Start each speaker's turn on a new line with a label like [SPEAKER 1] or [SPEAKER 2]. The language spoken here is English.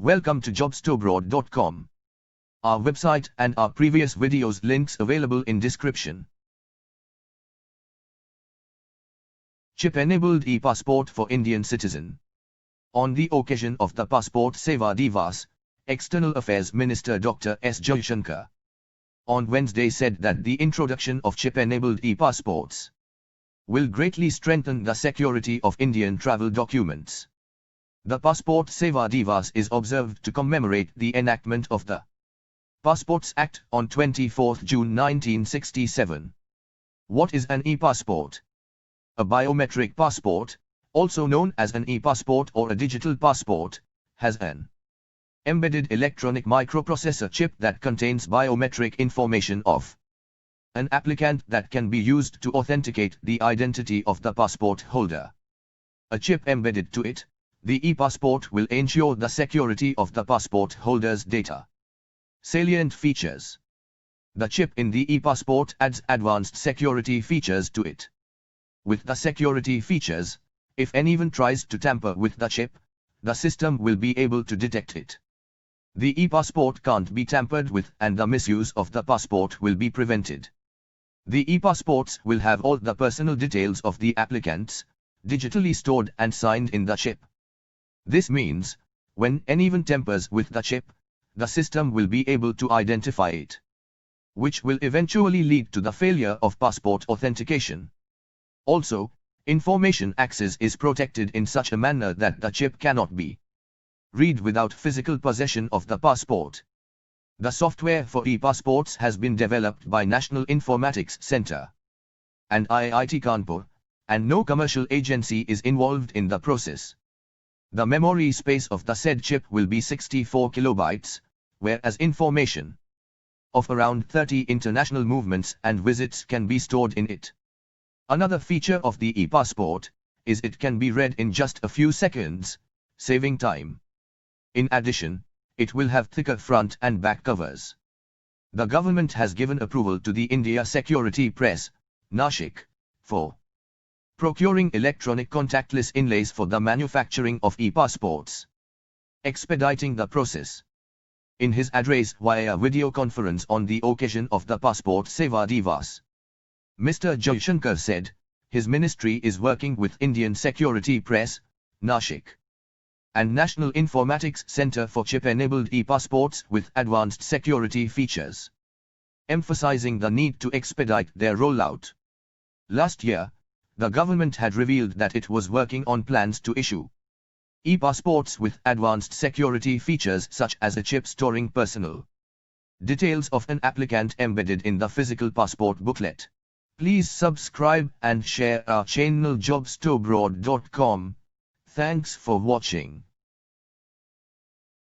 [SPEAKER 1] Welcome to jobstoabroad.com. Our website and our previous videos links available in description. Chip-enabled e-passport for Indian citizen. On the occasion of the Passport Seva Divas, External Affairs Minister Dr. S. Jaishankar on Wednesday said that the introduction of chip-enabled e-passports will greatly strengthen the security of Indian travel documents. The Passport Seva Divas is observed to commemorate the enactment of the Passports Act on 24 June 1967. What is an e-passport? A biometric passport, also known as an e-passport or a digital passport, has an embedded electronic microprocessor chip that contains biometric information of an applicant that can be used to authenticate the identity of the passport holder. A chip embedded to it, the e-passport will ensure the security of the passport holder's data. Salient features. The chip in the e-passport adds advanced security features to it. With the security features, if anyone tries to tamper with the chip, the system will be able to detect it. The e-passport can't be tampered with and the misuse of the passport will be prevented. The e-passports will have all the personal details of the applicants, digitally stored and signed in the chip. This means, when anyone tampers with the chip, the system will be able to identify it, which will eventually lead to the failure of passport authentication. Also, information access is protected in such a manner that the chip cannot be read without physical possession of the passport. The software for e-passports has been developed by National Informatics Center and IIT Kanpur, and no commercial agency is involved in the process. The memory space of the said chip will be 64 kilobytes, whereas information of around 30 international movements and visits can be stored in it. Another feature of the e-passport is it can be read in just a few seconds, saving time. In addition, it will have thicker front and back covers. The government has given approval to the India Security Press, Nashik, for procuring electronic contactless inlays for the manufacturing of e-passports, expediting the process. In his address via video conference on the occasion of the Passport Seva Divas, Mr. Jaishankar said, his ministry is working with Indian Security Press, Nashik, and National Informatics Center for chip-enabled e-passports with advanced security features, emphasizing the need to expedite their rollout. Last year, the government had revealed that it was working on plans to issue e-passports with advanced security features such as a chip storing personal details of an applicant embedded in the physical passport booklet. Please subscribe and share our channel jobstoabroad.com. Thanks for watching.